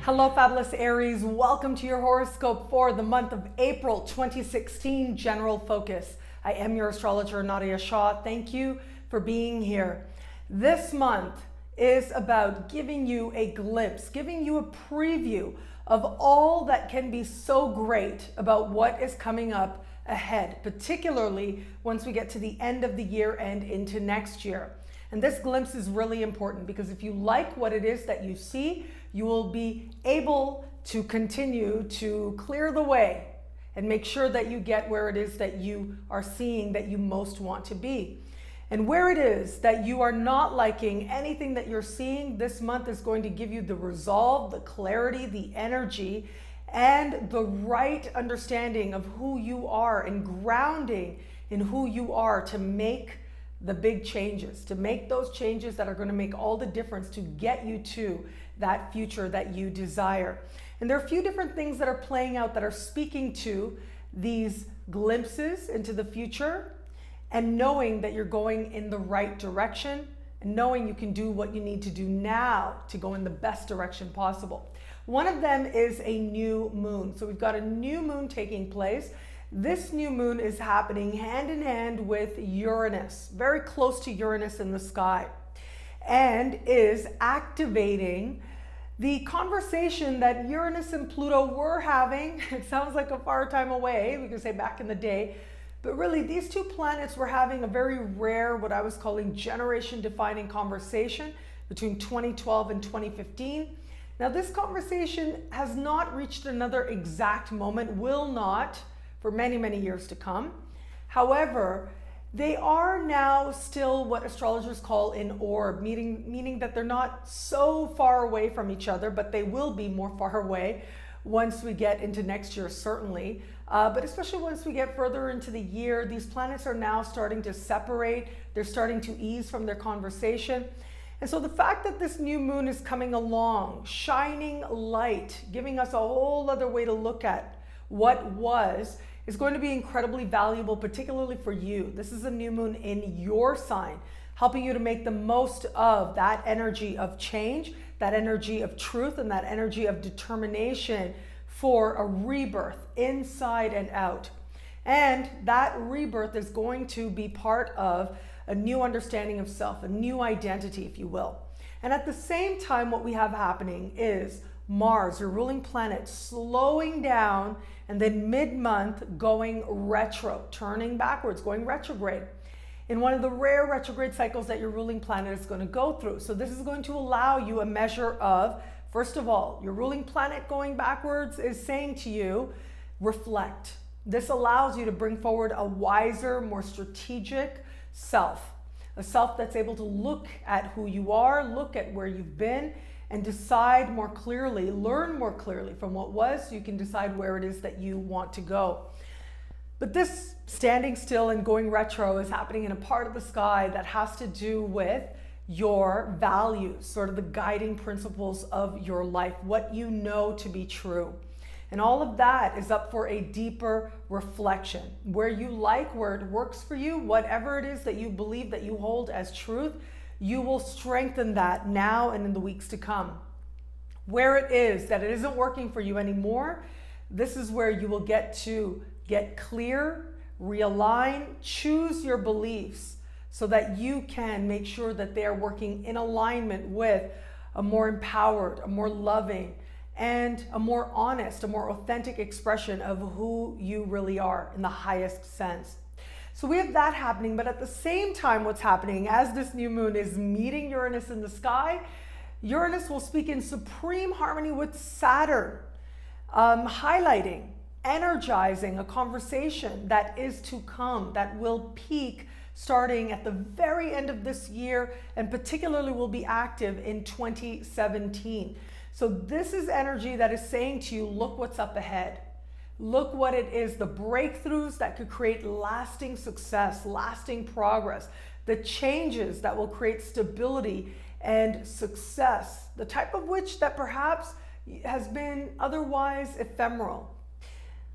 Hello, fabulous Aries. Welcome to your horoscope for the month of April 2016 General Focus. I am your astrologer, Nadiya Shah. Thank you for being here. This month is about giving you a glimpse, giving you a preview of all that can be so great about what is coming up ahead, particularly once we get to the end of the year and into next year. And this glimpse is really important because if you like what it is that you see, you will be able to continue to clear the way and make sure that you get where it is that you are seeing that you most want to be. And where it is that you are not liking anything that you're seeing, this month is going to give you the resolve, the clarity, the energy, and the right understanding of who you are and grounding in who you are to make the big changes, to make those changes that are going to make all the difference to get you to that future that you desire. And there are a few different things that are playing out that are speaking to these glimpses into the future and knowing that you're going in the right direction and knowing you can do what you need to do now to go in the best direction possible. One of them is a new moon. So we've got a new moon taking place. This new moon is happening hand in hand with Uranus, very close to Uranus in the sky, and is activating the conversation that Uranus and Pluto were having. It sounds like a far time away, we can say back in the day, but really these two planets were having a very rare, what I was calling generation defining conversation between 2012 and 2015. Now this conversation has not reached another exact moment, will not, for many, many years to come. However, they are now still what astrologers call an orb, meaning that they're not so far away from each other, but they will be more far away once we get into next year, certainly. But especially once we get further into the year, these planets are now starting to separate. They're starting to ease from their conversation. And so the fact that this new moon is coming along, shining light, giving us a whole other way to look at what was, is going to be incredibly valuable, particularly for you. This is a new moon in your sign, helping you to make the most of that energy of change, that energy of truth, and that energy of determination for a rebirth inside and out. And that rebirth is going to be part of a new understanding of self, a new identity, if you will. And at the same time, what we have happening is Mars, your ruling planet, slowing down and then mid-month going retro, turning backwards, going retrograde in one of the rare retrograde cycles that your ruling planet is going to go through. So this is going to allow you a measure of, first of all, your ruling planet going backwards is saying to you, reflect. This allows you to bring forward a wiser, more strategic self, a self that's able to look at who you are, look at where you've been, and decide more clearly, learn more clearly from what was, so you can decide where it is that you want to go. But this standing still and going retro is happening in a part of the sky that has to do with your values, sort of the guiding principles of your life, what you know to be true. And all of that is up for a deeper reflection. Where you like, where it works for you, whatever it is that you believe that you hold as truth, you will strengthen that now and in the weeks to come. Where it is that it isn't working for you anymore, this is where you will get to get clear, realign, choose your beliefs so that you can make sure that they are working in alignment with a more empowered, a more loving, and a more honest, a more authentic expression of who you really are in the highest sense. So we have that happening, but at the same time, what's happening as this new moon is meeting Uranus in the sky, Uranus will speak in supreme harmony with Saturn, highlighting, energizing a conversation that is to come, that will peak starting at the very end of this year, and particularly will be active in 2017. So this is energy that is saying to you, look what's up ahead. Look what it is, the breakthroughs that could create lasting success, lasting progress, the changes that will create stability and success, the type of which that perhaps has been otherwise ephemeral.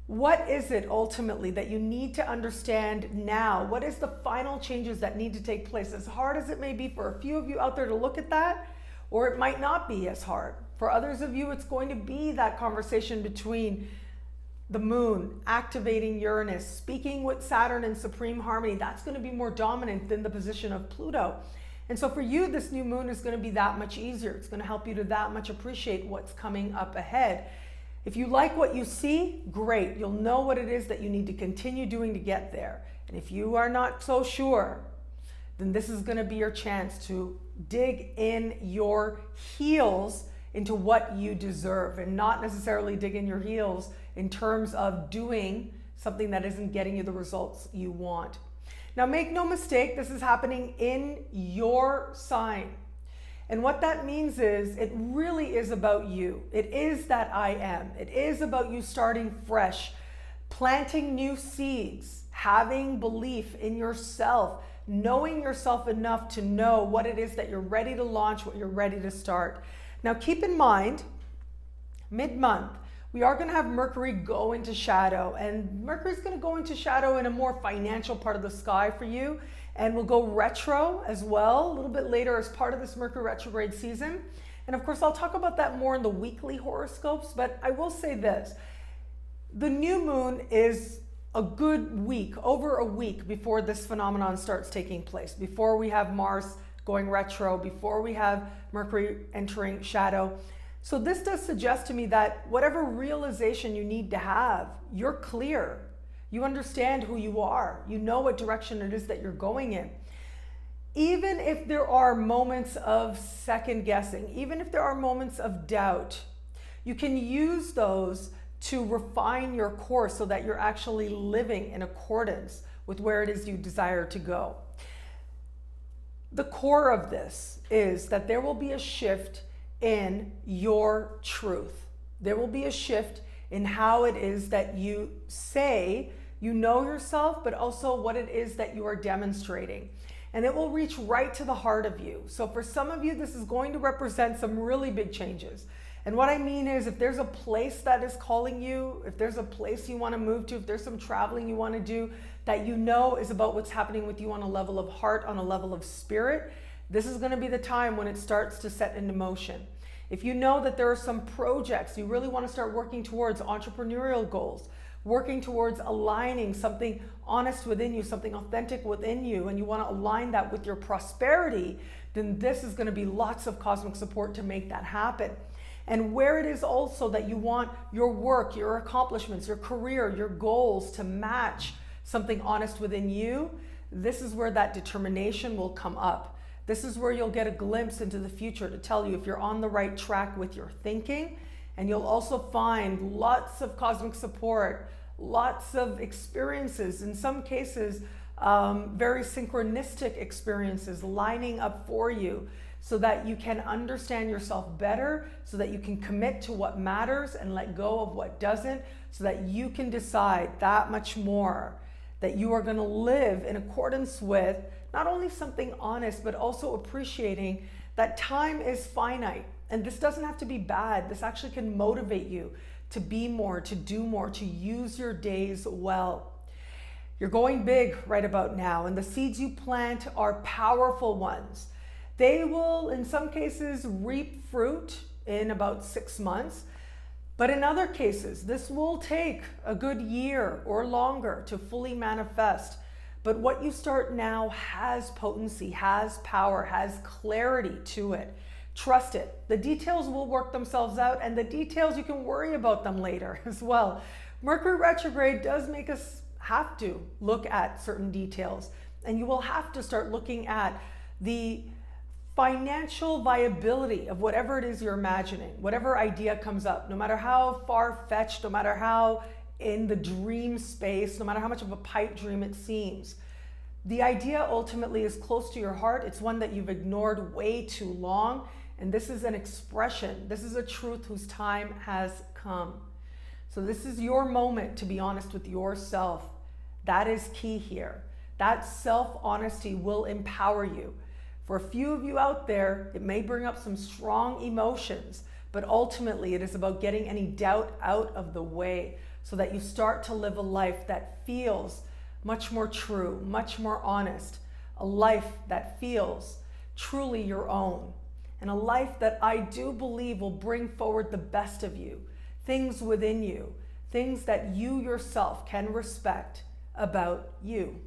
What is it ultimately that you need to understand now? What is the final changes that need to take place? As hard as it may be for a few of you out there to look at that, or it might not be as hard. For others of you, it's going to be that conversation between the moon activating Uranus, speaking with Saturn in supreme harmony. That's going to be more dominant than the position of Pluto. And so for you, this new moon is going to be that much easier. It's going to help you to that much appreciate what's coming up ahead. If you like what you see, great. You'll know what it is that you need to continue doing to get there. And if you are not so sure, then this is going to be your chance to dig in your heels into what you deserve, and not necessarily dig in your heels in terms of doing something that isn't getting you the results you want. Now, make no mistake, this is happening in your sign. And what that means is it really is about you. It is that I am. It is about you starting fresh, planting new seeds, having belief in yourself, knowing yourself enough to know what it is that you're ready to launch, what you're ready to start. Now, keep in mind, mid-month, we are going to have Mercury go into shadow, and Mercury is going to go into shadow in a more financial part of the sky for you, and will go retro as well a little bit later as part of this Mercury retrograde season. And of course, I'll talk about that more in the weekly horoscopes, but I will say this. The new moon is a good week, over a week before this phenomenon starts taking place, before we have Mars going retro, before we have Mercury entering shadow. So this does suggest to me that whatever realization you need to have, you're clear. You understand who you are. You know what direction it is that you're going in. Even if there are moments of second guessing, even if there are moments of doubt, you can use those to refine your course so that you're actually living in accordance with where it is you desire to go. The core of this is that there will be a shift in your truth. There will be a shift in how it is that you say you know yourself, but also what it is that you are demonstrating. And it will reach right to the heart of you. So for some of you, this is going to represent some really big changes. And what I mean is, if there's a place that is calling you, if there's a place you want to move to, if there's some traveling you want to do that you know is about what's happening with you on a level of heart, on a level of spirit, this is going to be the time when it starts to set into motion. If you know that there are some projects you really want to start working towards, entrepreneurial goals, working towards aligning something honest within you, something authentic within you, and you want to align that with your prosperity, then this is going to be lots of cosmic support to make that happen. And where it is also that you want your work, your accomplishments, your career, your goals to match something honest within you, this is where that determination will come up. This is where you'll get a glimpse into the future to tell you if you're on the right track with your thinking. And you'll also find lots of cosmic support, lots of experiences, in some cases, very synchronistic experiences lining up for you, so that you can understand yourself better, so that you can commit to what matters and let go of what doesn't, so that you can decide that much more, that you are going to live in accordance with not only something honest, but also appreciating that time is finite. And this doesn't have to be bad. This actually can motivate you to be more, to do more, to use your days well. You're going big right about now, and the seeds you plant are powerful ones. They will, in some cases, reap fruit in about 6 months. But in other cases, this will take a good year or longer to fully manifest. But what you start now has potency, has power, has clarity to it. Trust it. The details will work themselves out, and the details, you can worry about them later as well. Mercury retrograde does make us have to look at certain details, and you will have to start looking at the financial viability of whatever it is you're imagining, whatever idea comes up, no matter how far-fetched, no matter how in the dream space, no matter how much of a pipe dream it seems. The idea ultimately is close to your heart. It's one that you've ignored way too long, and this is an expression. This is a truth whose time has come. So this is your moment to be honest with yourself. That is key here. That self-honesty will empower you. For a few of you out there, it may bring up some strong emotions, but ultimately it is about getting any doubt out of the way so that you start to live a life that feels much more true, much more honest, a life that feels truly your own. and a life that I do believe will bring forward the best of you, things within you, things that you yourself can respect about you.